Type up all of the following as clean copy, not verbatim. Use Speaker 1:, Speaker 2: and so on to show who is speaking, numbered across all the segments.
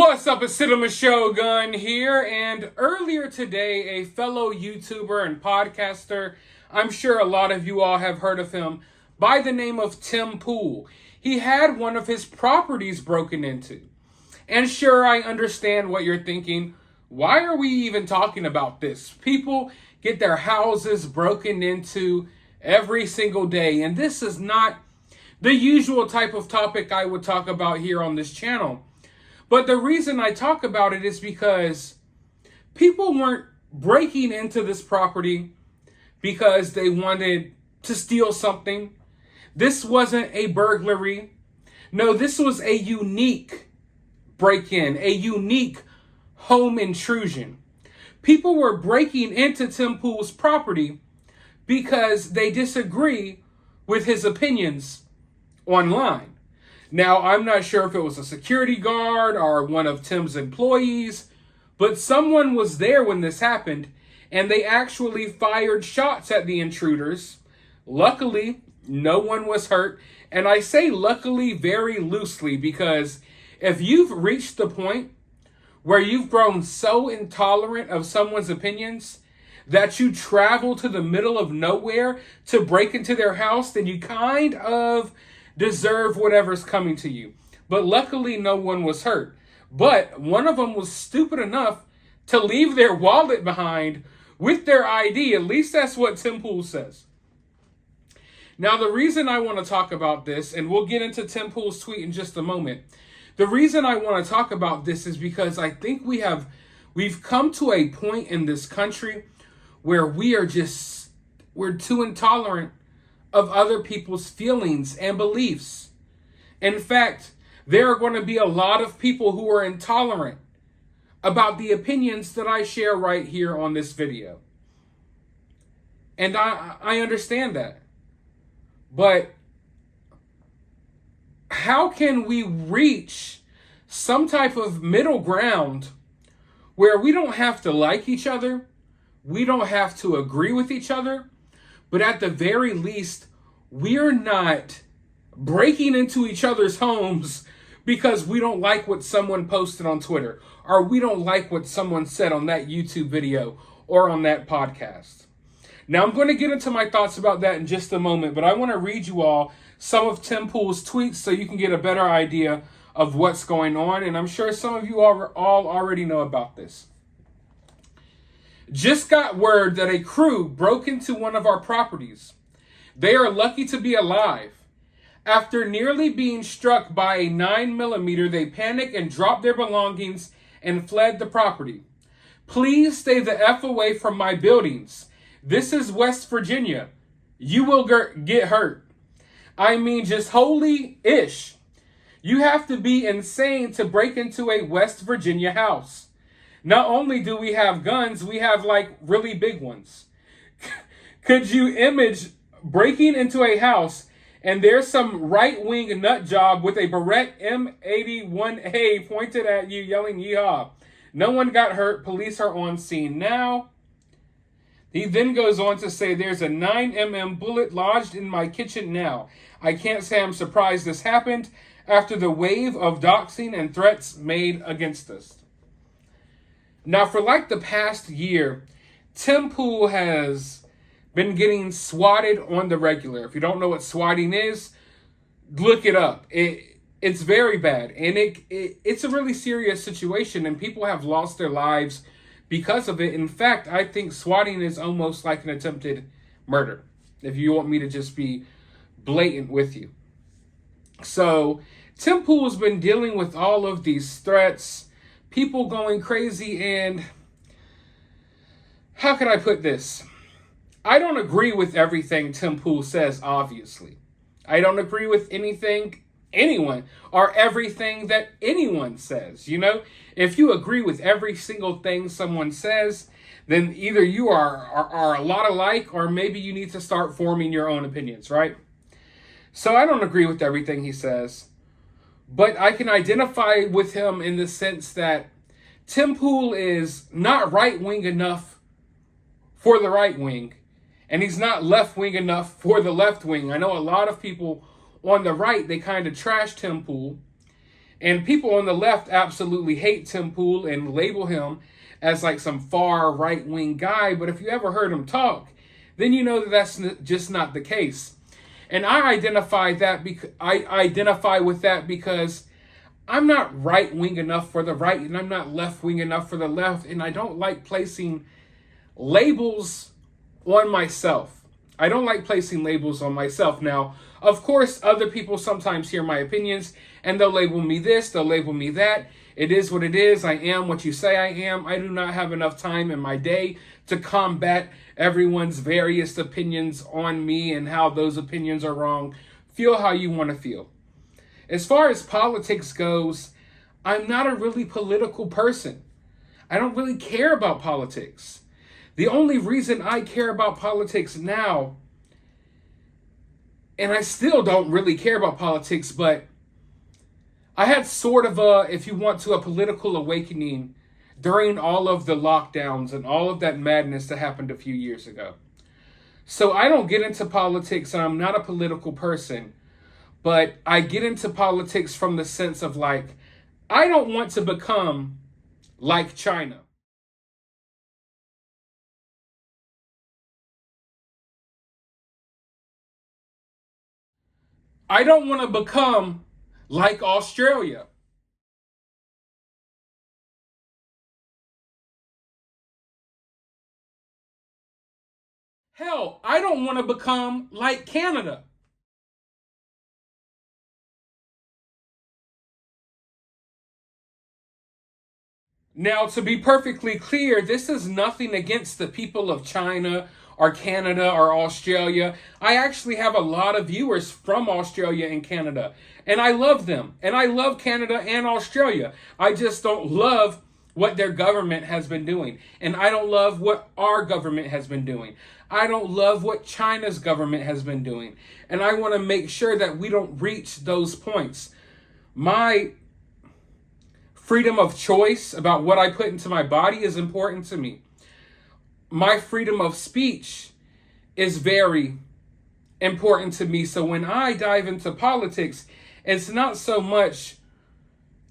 Speaker 1: What's up, it's Cinema Shogun here, and earlier today, a fellow YouTuber and podcaster, I'm sure a lot of you all have heard of him, by the name of Tim Pool. He had one of his properties broken into. And sure, I understand what you're thinking. Why are we even talking about this? People get their houses broken into every single day, and this is not the usual type of topic I would talk about here on this channel. But the reason I talk about it is because people weren't breaking into this property because they wanted to steal something. This wasn't a burglary. No, this was a unique break-in, a unique home intrusion. People were breaking into Tim Pool's property because they disagree with his opinions online. Now, I'm not sure if it was a security guard or one of Tim's employees, but someone was there when this happened, and they actually fired shots at the intruders. Luckily, no one was hurt, and I say luckily very loosely because if you've reached the point where you've grown so intolerant of someone's opinions that you travel to the middle of nowhere to break into their house, then you kind of deserve whatever's coming to you. But luckily, no one was hurt. But one of them was stupid enough to leave their wallet behind with their ID. At least that's what Tim Pool says. Now, the reason I want to talk about this, and we'll get into Tim Pool's tweet in just a moment. The reason I want to talk about this is because I think we've come to a point in this country where we're too intolerant of other people's feelings and beliefs. In fact, there are going to be a lot of people who are intolerant about the opinions that I share right here on this video. And I understand that. But how can we reach some type of middle ground where we don't have to like each other, we don't have to agree with each other, but at the very least, we're not breaking into each other's homes because we don't like what someone posted on Twitter, or we don't like what someone said on that YouTube video or on that podcast. Now, I'm going to get into my thoughts about that in just a moment, but I want to read you all some of Tim Pool's tweets so you can get a better idea of what's going on, and I'm sure some of you all already know about this. Just got word that a crew broke into one of our properties. They are lucky to be alive. After nearly being struck by a 9mm, they panicked and dropped their belongings and fled the property. Please stay the F away from my buildings. This is West Virginia. You will get hurt. I mean, just holy-ish. You have to be insane to break into a West Virginia house. Not only do we have guns, we have like really big ones. Could you image breaking into a house and there's some right-wing nut job with a Barrett M81A pointed at you yelling yeehaw? No one got hurt. Police are on scene now. He then goes on to say there's a 9mm bullet lodged in my kitchen now. I can't say I'm surprised this happened after the wave of doxing and threats made against us. Now, for like the past year, Tim Pool has been getting swatted on the regular. If you don't know what swatting is, look it up. It's very bad, and it's a really serious situation, and people have lost their lives because of it. In fact, I think swatting is almost like an attempted murder, if you want me to just be blatant with you. So, Tim Pool has been dealing with all of these threats, people going crazy, and how can I put this? I don't agree with everything Tim Pool says, obviously. I don't agree with anything anyone or everything that anyone says, you know? If you agree with every single thing someone says, then either you are a lot alike or maybe you need to start forming your own opinions, right? So I don't agree with everything he says. But I can identify with him in the sense that Tim Pool is not right-wing enough for the right wing, and he's not left-wing enough for the left wing. I know a lot of people on the right, they kind of trash Tim Pool, And people on the left absolutely hate Tim Pool and label him as like some far right-wing guy. But if you ever heard him talk, then you know that that's just not the case. And I identify with that because I'm not right-wing enough for the right, and I'm not left-wing enough for the left, and I don't like placing labels on myself. I don't like placing labels on myself. Now, of course, other people sometimes hear my opinions, and they'll label me this, they'll label me that. It is what it is. I am what you say I am. I do not have enough time in my day to combat everyone's various opinions on me and how those opinions are wrong. Feel how you want to feel. As far as politics goes, I'm not a really political person. I don't really care about politics. The only reason I care about politics now, and I still don't really care about politics, but I had sort of if you want to, a political awakening during all of the lockdowns and all of that madness that happened a few years ago. So I don't get into politics, and I'm not a political person, but I get into politics from the sense of like, I don't want to become like China. I don't want to become like Australia. Hell, I don't want to become like Canada. Now, to be perfectly clear, this is nothing against the people of China or Canada or Australia. I actually have a lot of viewers from Australia and Canada, and I love them. And I love Canada and Australia. I just don't love what their government has been doing. And I don't love what our government has been doing. I don't love what China's government has been doing. And I want to make sure that we don't reach those points. My freedom of choice about what I put into my body is important to me. My freedom of speech is very important to me. So when I dive into politics, it's not so much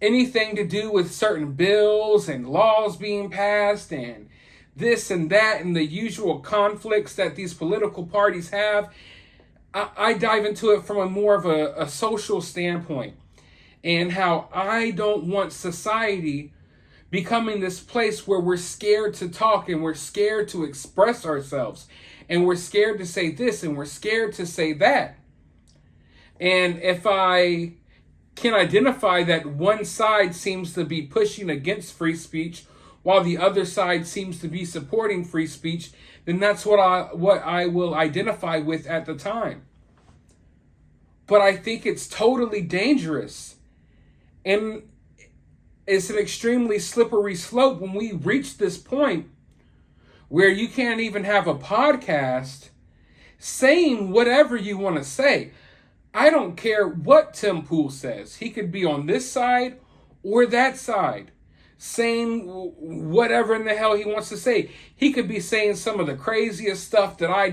Speaker 1: anything to do with certain bills and laws being passed and this and that and the usual conflicts that these political parties have. I dive into it from a more of a social standpoint, and how I don't want society becoming this place where we're scared to talk and we're scared to express ourselves and we're scared to say this and we're scared to say that. And if I can identify that one side seems to be pushing against free speech while the other side seems to be supporting free speech, then that's what I will identify with at the time. But I think it's totally dangerous. And it's an extremely slippery slope when we reach this point where you can't even have a podcast saying whatever you want to say. I don't care what Tim Pool says. He could be on this side or that side, saying whatever in the hell he wants to say. He could be saying some of the craziest stuff that I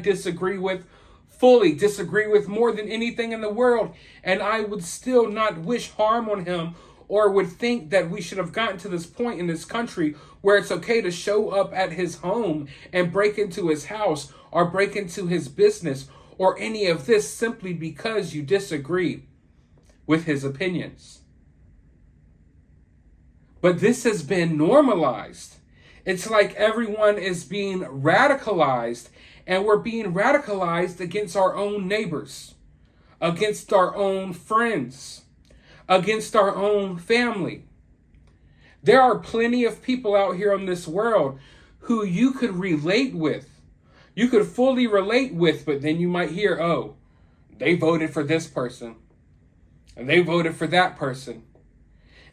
Speaker 1: fully disagree with more than anything in the world, and I would still not wish harm on him or would think that we should have gotten to this point in this country where it's okay to show up at his home and break into his house or break into his business or any of this simply because you disagree with his opinions. But this has been normalized. It's like everyone is being radicalized, and we're being radicalized against our own neighbors, against our own friends, against our own family. There are plenty of people out here in this world who you could relate with. You could fully relate with, but then you might hear, oh, they voted for this person, and they voted for that person.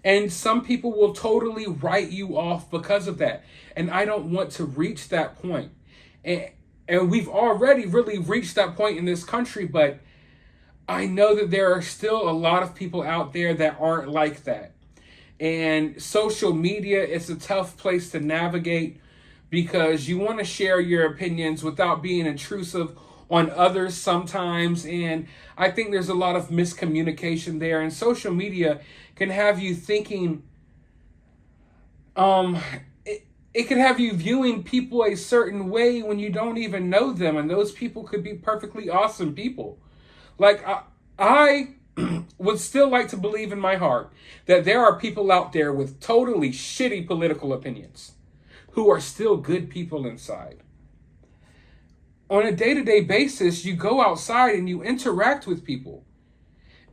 Speaker 1: And some people will totally write you off because of that. And I don't want to reach that point. And we've already really reached that point in this country, but I know that there are still a lot of people out there that aren't like that. And social media is a tough place to navigate because you want to share your opinions without being intrusive on others sometimes. And I think there's a lot of miscommunication there. And social media can have you thinking, it can have you viewing people a certain way when you don't even know them, and those people could be perfectly awesome people. Like, I would still like to believe in my heart that there are people out there with totally shitty political opinions who are still good people inside. On a day-to-day basis, you go outside and you interact with people.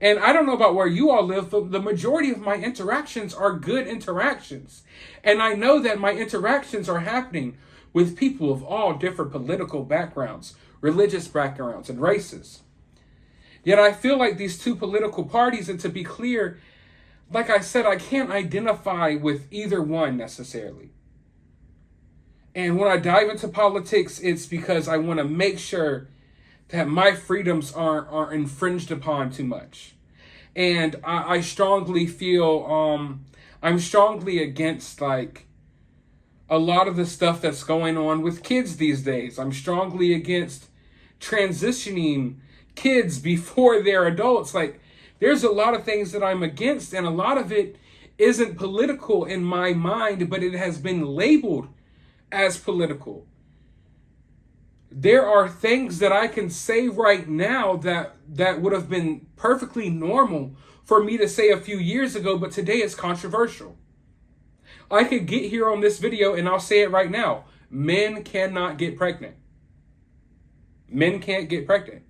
Speaker 1: And I don't know about where you all live, but the majority of my interactions are good interactions. And I know that my interactions are happening with people of all different political backgrounds, religious backgrounds, and races. Yet I feel like these two political parties, and to be clear, like I said, I can't identify with either one necessarily. And when I dive into politics, it's because I want to make sure that my freedoms aren't infringed upon too much. And I strongly feel, I'm strongly against like a lot of the stuff that's going on with kids these days. I'm strongly against transitioning kids before they're adults. Like, there's a lot of things that I'm against, and a lot of it isn't political in my mind, but it has been labeled as political. There are things that I can say right now that would have been perfectly normal for me to say a few years ago, but today it's controversial. I could get here on this video and I'll say it right now. Men cannot get pregnant. Men can't get pregnant.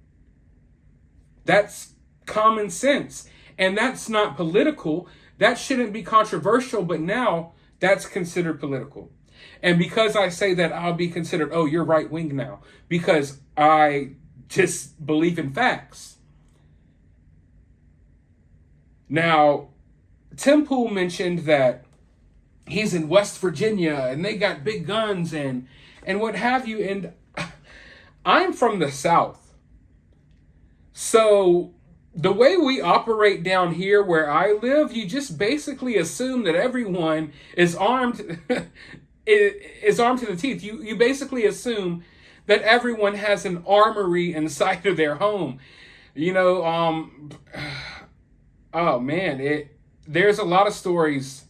Speaker 1: That's common sense. And that's not political. That shouldn't be controversial, but now that's considered political. And because I say that, I'll be considered, oh, you're right wing now, because I just believe in facts. Now, Tim Pool mentioned that he's in West Virginia and they got big guns and what have you. And I'm from the South. So the way we operate down here where I live, you just basically assume that everyone is armed is armed to the teeth. You basically assume that everyone has an armory inside of their home. You know, oh man, there's a lot of stories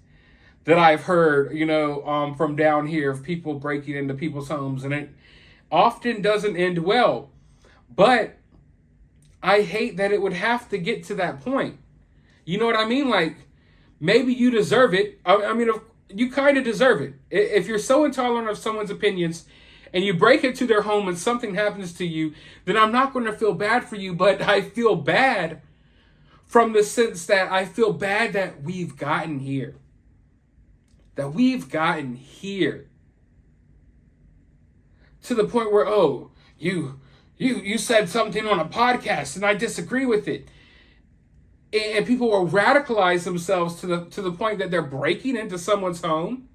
Speaker 1: that I've heard, you know, from down here of people breaking into people's homes, and it often doesn't end well. But I hate that it would have to get to that point. You know what I mean? Like, maybe you deserve it. I mean, you kind of deserve it. If you're so intolerant of someone's opinions and you break into their home and something happens to you, then I'm not going to feel bad for you, but I feel bad from the sense that I feel bad that we've gotten here. That we've gotten here. To the point where, oh, you said something on a podcast and I disagree with it. And people will radicalize themselves to the point that they're breaking into someone's home,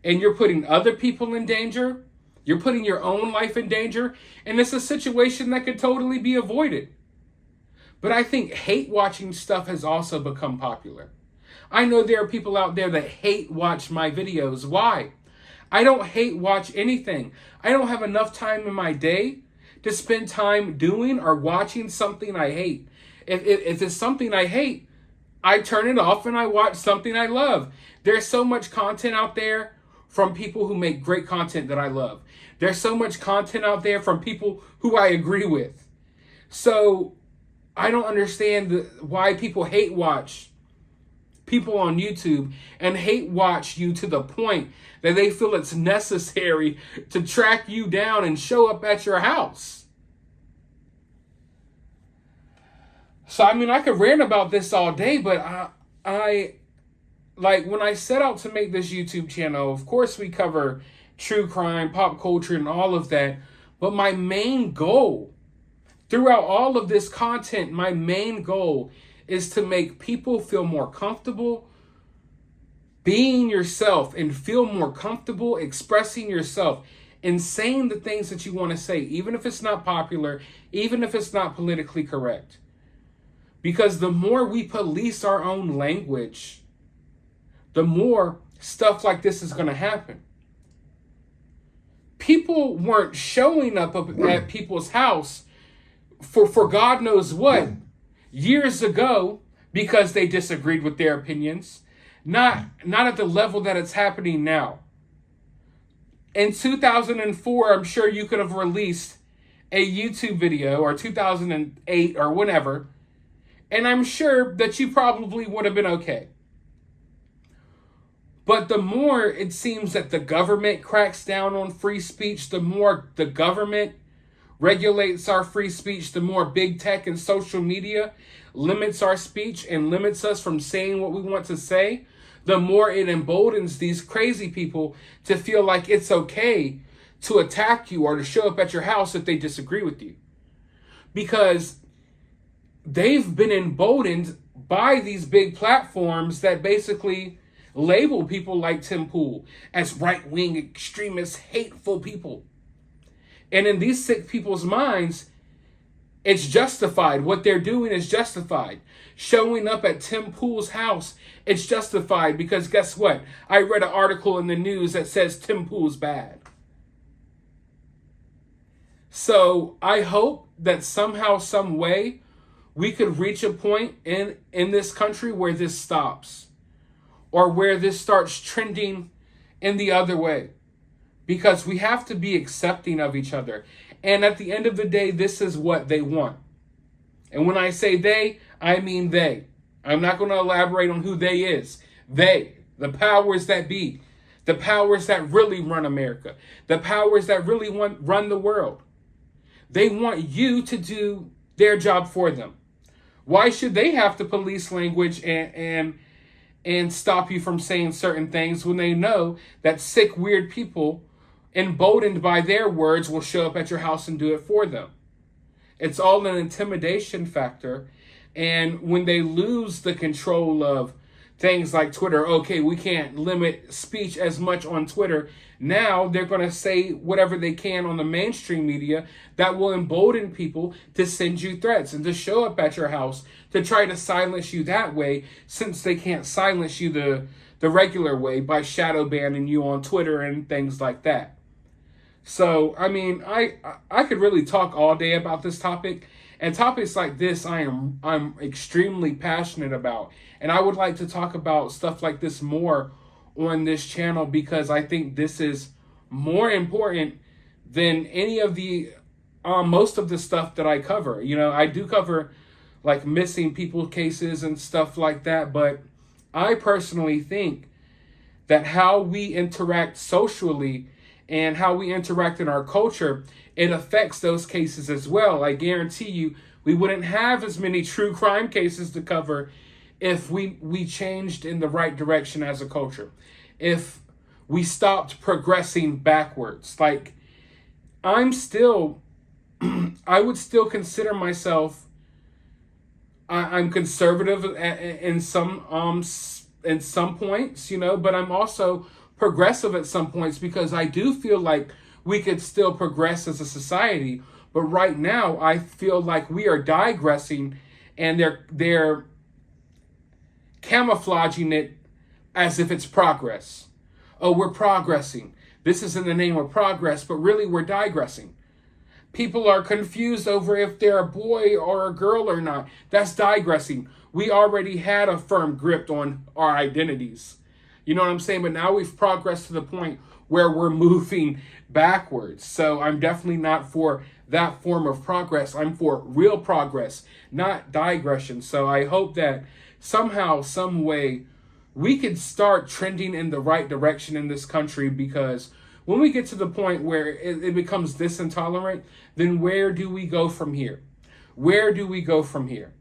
Speaker 1: and you're putting other people in danger. You're putting your own life in danger, and it's a situation that could totally be avoided. But I think hate watching stuff has also become popular. I know there are people out there that hate watch my videos. Why? I don't hate watch anything. I don't have enough time in my day to spend time doing or watching something I hate. If it's something I hate, I turn it off and I watch something I love. There's so much content out there from people who make great content that I love. There's so much content out there from people who I agree with. So I don't understand why people hate watch people on YouTube and hate watch you to the point that they feel it's necessary to track you down and show up at your house. So, I mean, I could rant about this all day, but I like, when I set out to make this YouTube channel, of course we cover true crime, pop culture, and all of that. But my main goal throughout all of this content, my main goal is to make people feel more comfortable being yourself and feel more comfortable expressing yourself and saying the things that you want to say, even if it's not popular, even if it's not politically correct. Because the more we police our own language, the more stuff like this is going to happen. People weren't showing up at people's house for God knows what years ago because they disagreed with their opinions. Not at the level that it's happening now. In 2004, I'm sure you could have released a YouTube video, or 2008 or whenever, and I'm sure that you probably would have been okay. But the more it seems that the government cracks down on free speech, the more the government regulates our free speech, the more big tech and social media limits our speech and limits us from saying what we want to say, the more it emboldens these crazy people to feel like it's okay to attack you or to show up at your house if they disagree with you. Because they've been emboldened by these big platforms that basically label people like Tim Pool as right-wing extremist, hateful people. And in these sick people's minds, it's justified. What they're doing is justified. Showing up at Tim Pool's house, it's justified because guess what? I read an article in the news that says Tim Pool's bad. So I hope that somehow, some way, we could reach a point in this country where this stops, or where this starts trending in the other way. Because we have to be accepting of each other. And at the end of the day, this is what they want. And when I say they, I mean they. I'm not going to elaborate on who they is. They, the powers that be, the powers that really run America, the powers that really run the world. They want you to do their job for them. Why should they have to police language and stop you from saying certain things when they know that sick, weird people emboldened by their words will show up at your house and do it for them? It's all an intimidation factor. And when they lose the control of things like Twitter, okay, we can't limit speech as much on Twitter. Now they're going to say whatever they can on the mainstream media that will embolden people to send you threats and to show up at your house to try to silence you that way, since they can't silence you the regular way by shadow banning you on Twitter and things like that. So, I mean, I could really talk all day about this topic, and topics like this I'm extremely passionate about, and I would like to talk about stuff like this more on this channel because I think this is more important than any of the most of the stuff that I cover. You know, I do cover like missing people cases and stuff like that, but I personally think that how we interact socially and how we interact in our culture, it affects those cases as well. I guarantee you, we wouldn't have as many true crime cases to cover if we changed in the right direction as a culture. If we stopped progressing backwards. Like, I'm still, I would still consider myself, I'm conservative in some points, you know, but I'm also progressive at some points because I do feel like we could still progress as a society. But right now, I feel like we are digressing, and they're camouflaging it as if it's progress. Oh, we're progressing. This is in the name of progress, but really we're digressing. People are confused over if they're a boy or a girl or not. That's digressing. We already had a firm grip on our identities. You know what I'm saying? But now we've progressed to the point where we're moving backwards. So I'm definitely not for that form of progress. I'm for real progress, not digression. So I hope that somehow, some way, we could start trending in the right direction in this country, because when we get to the point where it becomes this intolerant, then where do we go from here? Where do we go from here?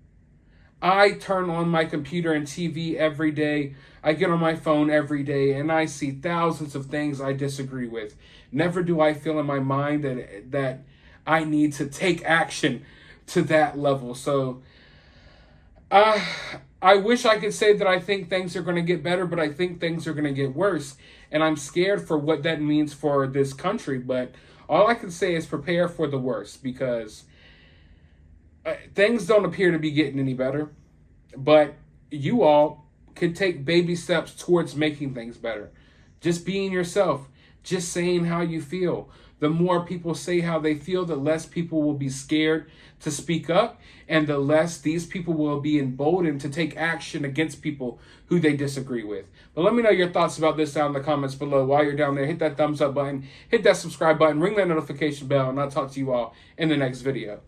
Speaker 1: I turn on my computer and TV every day. I get on my phone every day, and I see thousands of things I disagree with. Never do I feel in my mind that I need to take action to that level. So I wish I could say that I think things are going to get better, but I think things are going to get worse. And I'm scared for what that means for this country. But all I can say is prepare for the worst, because things don't appear to be getting any better. But you all could take baby steps towards making things better. Just being yourself. just saying how you feel. The more people say how they feel, the less people will be scared to speak up, and the less these people will be emboldened to take action against people who they disagree with. But let me know your thoughts about this down in the comments below. While you're down there, hit that thumbs up button, hit that subscribe button, ring that notification bell, and I'll talk to you all in the next video.